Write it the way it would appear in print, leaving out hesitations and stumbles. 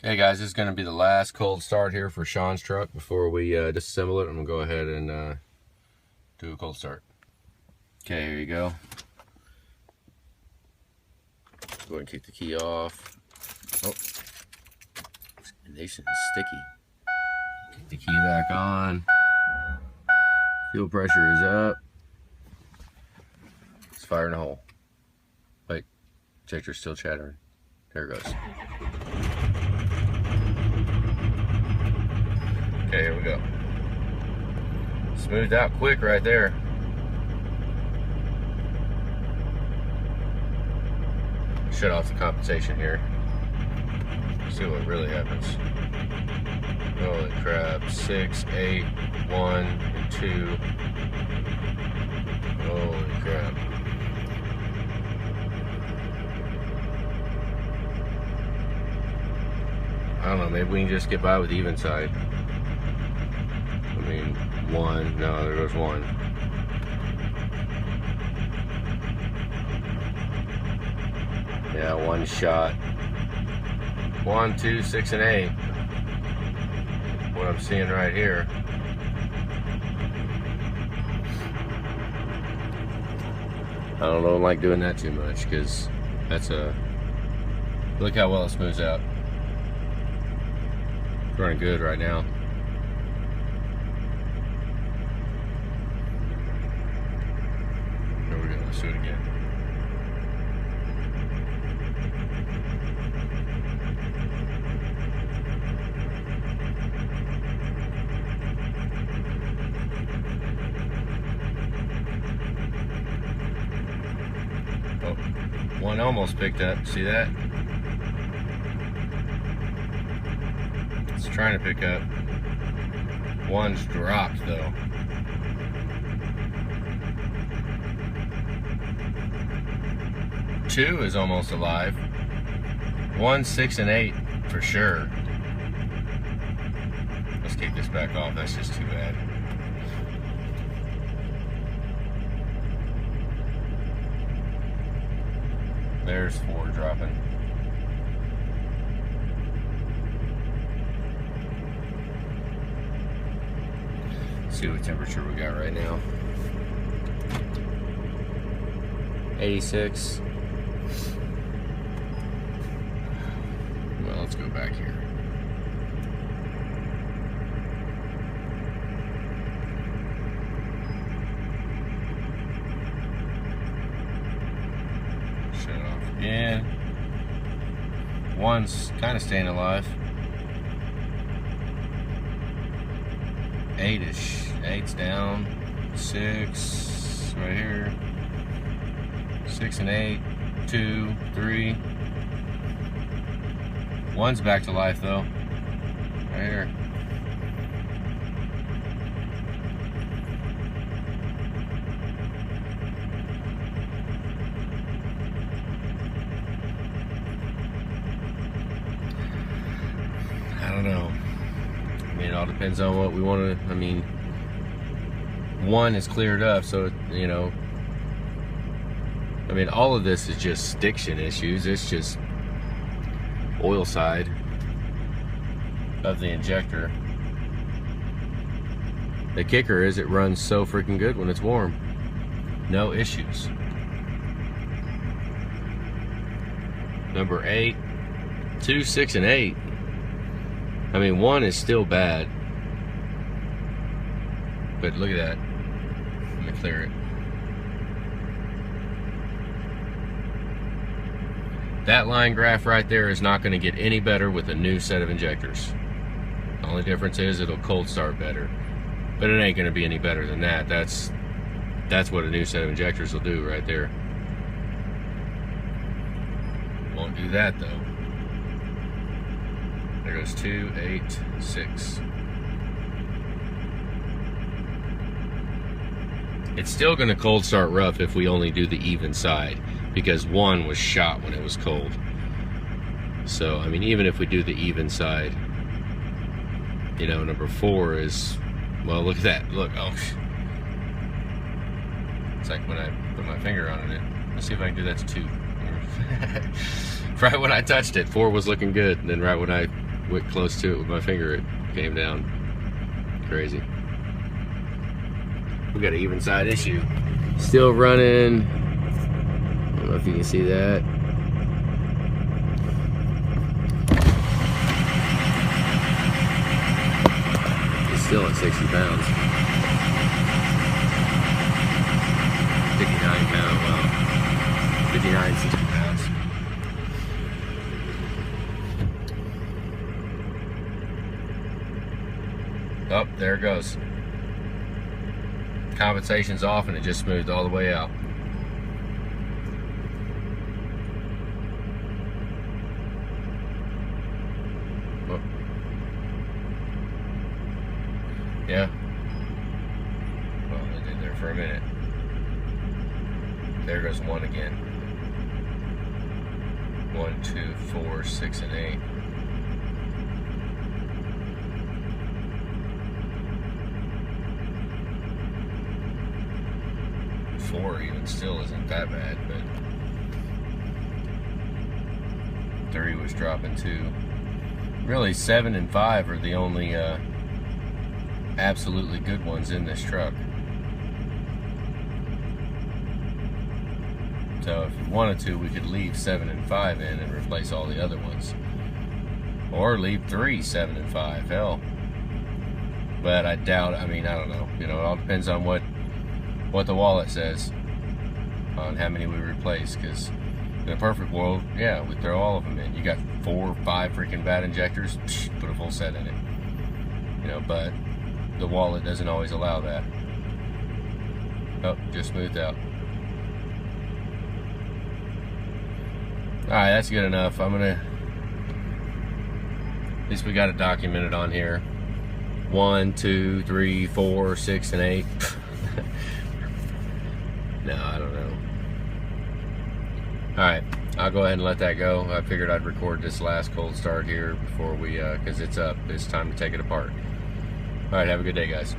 Okay guys, this is going to be the last cold start here for Shawns' truck before we disassemble it. I'm going to go ahead and do a cold start. Okay, here you go. Go ahead and take the key off. Oh, it's nice and sticky. Take the key back on. Fuel pressure is up. It's firing a hole. Wait, injector's still chattering. There it goes. Okay, here we go. Smoothed out quick right there. Shut off the compensation here. See what really happens. Holy crap. 6, 8, 1, and 2. Holy crap. I don't know, maybe we can just get by with the even side. I mean, 1, no, there goes 1. Yeah, 1 shot. 1, 2, 6, and 8. What I'm seeing right here. I don't like doing that too much because that's a. Look how well it smooths out. It's running good right now. Here we go, let's do it again. Oh, 1 almost picked up, see that? It's trying to pick up. 1's dropped though. Two is almost alive. 1, 6, and 8 for sure. Let's take this back off, that's just too bad. There's 4 dropping. Let's see what temperature we got right now. 86. Well, let's go back here. Shut it off again. 1's kind of staying alive. 8's down. 6 right here. 6 and 8. 2, 3. 1's back to life though. Right here. I don't know. I mean, it all depends on what we want to. I mean, 1 is cleared up, so you know. I mean, all of this is just stiction issues. It's just oil side of the injector. The kicker is it runs so freaking good when it's warm. No issues. Number 8, 2, 6, and 8. I mean, 1 is still bad. But look at that. Let me clear it. That line graph right there is not going to get any better with a new set of injectors. The only difference is it'll cold start better. But it ain't going to be any better than that. That's what a new set of injectors will do right there. Won't do that though. There goes 2, 8, 6. It's still going to cold start rough if we only do the even side, because 1 was shot when it was cold. So, I mean, even if we do the even side, you know, number 4 is, well, look at that. Look, oh. It's like when I put my finger on it. Let's see if I can do that to 2. Right when I touched it, 4 was looking good. And then right when I went close to it with my finger, it came down. Crazy. We got an even side issue. Still running. I don't know if you can see that. It's still at 60 pounds. 59 pounds, well, 59, 60 pounds. Oh, there it goes. Compensation's off and it just smoothed all the way out. Oh. Yeah. Well, it did there for a minute. There goes one again. 1, 2, 4, 6, and 8. Four even still isn't that bad, but 3 was dropping 2. Really, 7 and 5 are the only absolutely good ones in this truck. So if we wanted to, we could leave 7 and 5 in and replace all the other ones, or leave 3, 7 and 5. Hell, but I doubt. I mean, I don't know. You know, it all depends on what the wallet says on how many we replace, because in a perfect world, yeah, we throw all of them in. You got 4 or 5 freaking bad injectors, put a full set in it. You know, but the wallet doesn't always allow that. Oh, just smoothed out. Alright, that's good enough. I'm gonna, at least we got it documented on here. 1, 2, 3, 4, 6, and 8. No, I don't know. Alright, I'll go ahead and let that go. I figured I'd record this last cold start here before we, because it's up. It's time to take it apart. Alright, have a good day, guys.